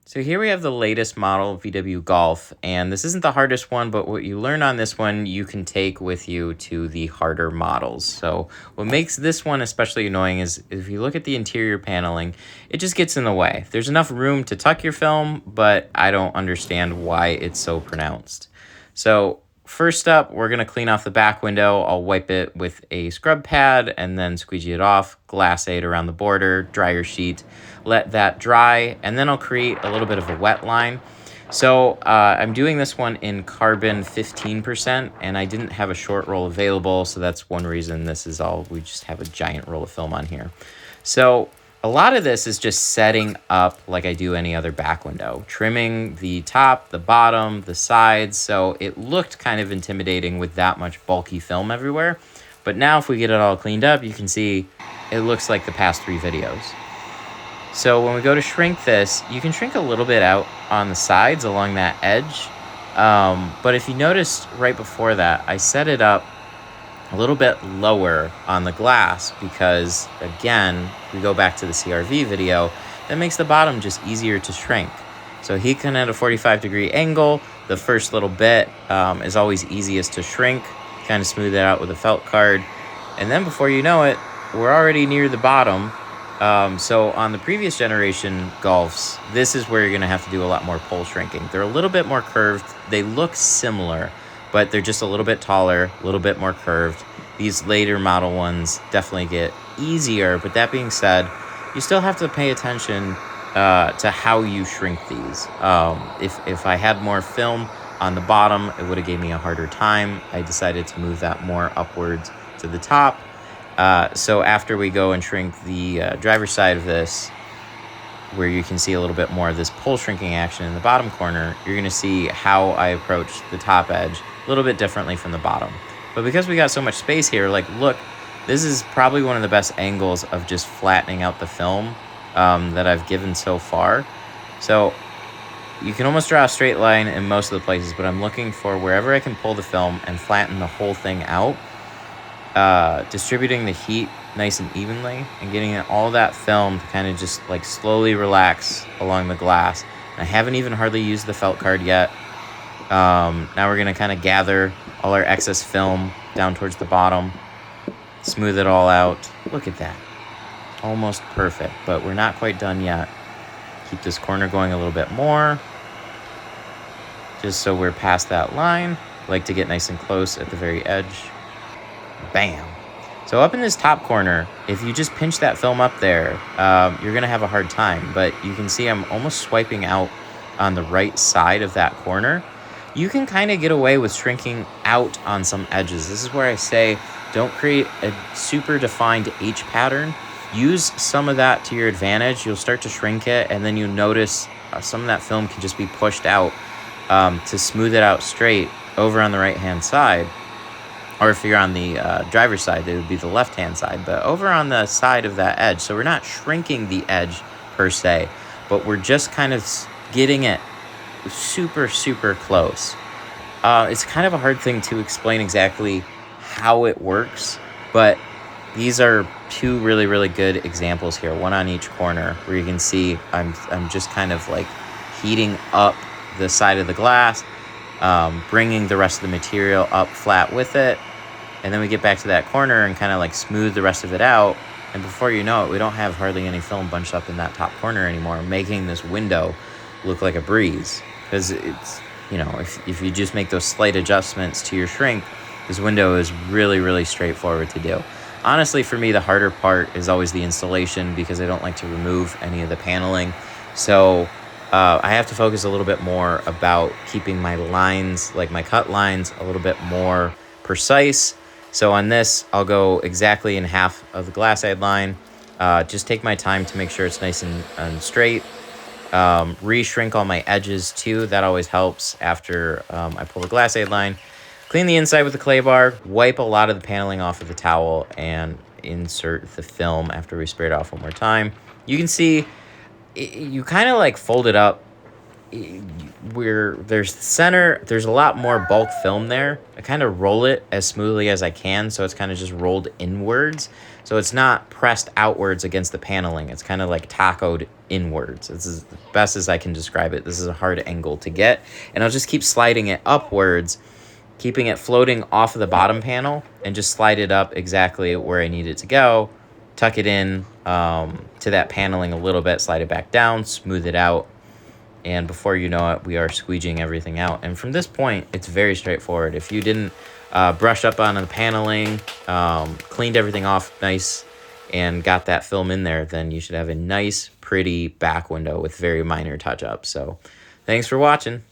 So here we have the latest model VW Golf, and this isn't the hardest one, but what you learn on this one, you can take with you to the harder models. So what makes this one especially annoying is if you look at the interior paneling, it just gets in the way. There's enough room to tuck your film, but I don't understand why it's so pronounced. So first up, we're going to clean off the back window. I'll wipe it with a scrub pad and then squeegee it off, glass aid around the border, dryer sheet, let that dry, and then I'll create a little bit of a wet line. So I'm doing this one in carbon 15%, and I didn't have a short roll available, so that's one reason this is all, we just have a giant roll of film on here. So a lot of this is just setting up like I do any other back window, trimming the top, the bottom, the sides, so it looked kind of intimidating with that much bulky film everywhere. But now if we get it all cleaned up, you can see it looks like the past 3 videos. So when we go to shrink this, you can shrink a little bit out on the sides along that edge. But if you noticed right before that, I set it up a little bit lower on the glass because, again, we go back to the CRV video, that makes the bottom just easier to shrink. So he can at a 45-degree angle. The first little bit is always easiest to shrink, kind of smooth it out with a felt card. And then before you know it, we're already near the bottom. So on the previous generation Golfs, this is where you're going to have to do a lot more pole shrinking. They're a little bit more curved. They look similar, but they're just a little bit taller, a little bit more curved. These later model ones definitely get easier, but that being said, you still have to pay attention to how you shrink these. If I had more film on the bottom, it would have gave me a harder time. I decided to move that more upwards to the top. So after we go and shrink the driver's side of this, where you can see a little bit more of this pole shrinking action in the bottom corner, you're going to see how I approach the top edge a little bit differently from the bottom. But because we got so much space here, like, look, this is probably one of the best angles of just flattening out the film that I've given so far. So you can almost draw a straight line in most of the places, but I'm looking for wherever I can pull the film and flatten the whole thing out. Distributing the heat nice and evenly and getting all that film to kind of just like slowly relax along the glass. And I haven't even hardly used the felt card yet. Now we're going to kind of gather all our excess film down towards the bottom, smooth it all out. Look at that. Almost perfect, but we're not quite done yet. Keep this corner going a little bit more, just so we're past that line. Like to get nice and close at the very edge. Bam. So up in this top corner, if you just pinch that film up there, you're going to have a hard time. But you can see I'm almost swiping out on the right side of that corner. You can kind of get away with shrinking out on some edges. This is where I say don't create a super defined H pattern. Use some of that to your advantage. You'll start to shrink it, and then you notice some of that film can just be pushed out to smooth it out straight over on the right-hand side. Or if you're on the driver's side, it would be the left-hand side. But over on the side of that edge, so we're not shrinking the edge per se, but we're just kind of getting it super, super close. It's kind of a hard thing to explain exactly how it works, but these are 2 really, really good examples here, one on each corner, where you can see I'm just kind of like heating up the side of the glass, bringing the rest of the material up flat with it. And then we get back to that corner and kind of like smooth the rest of it out. And before you know it, we don't have hardly any film bunched up in that top corner anymore, making this window look like a breeze. Because it's, you know, if you just make those slight adjustments to your shrink, this window is really, really straightforward to do. Honestly, for me, the harder part is always the installation because I don't like to remove any of the paneling. So I have to focus a little bit more about keeping my lines, like my cut lines, a little bit more precise. So on this, I'll go exactly in half of the glass aid line. Just take my time to make sure it's nice and straight. Re-shrink all my edges too. That always helps after I pull the glass aid line. Clean the inside with the clay bar. Wipe a lot of the paneling off of the towel and insert the film after we spray it off one more time. You can see you kind of like fold it up where there's the center, there's a lot more bulk film there. I kind of roll it as smoothly as I can, so it's kind of just rolled inwards. So it's not pressed outwards against the paneling. It's kind of like tacoed inwards. This is the best as I can describe it. This is a hard angle to get. And I'll just keep sliding it upwards, keeping it floating off of the bottom panel, and just slide it up exactly where I need it to go. Tuck it in to that paneling a little bit, slide it back down, smooth it out. And before you know it, we are squeegeeing everything out. And from this point, it's very straightforward. If you didn't brush up on the paneling, cleaned everything off nice, and got that film in there, then you should have a nice, pretty back window with very minor touch-ups. So thanks for watching.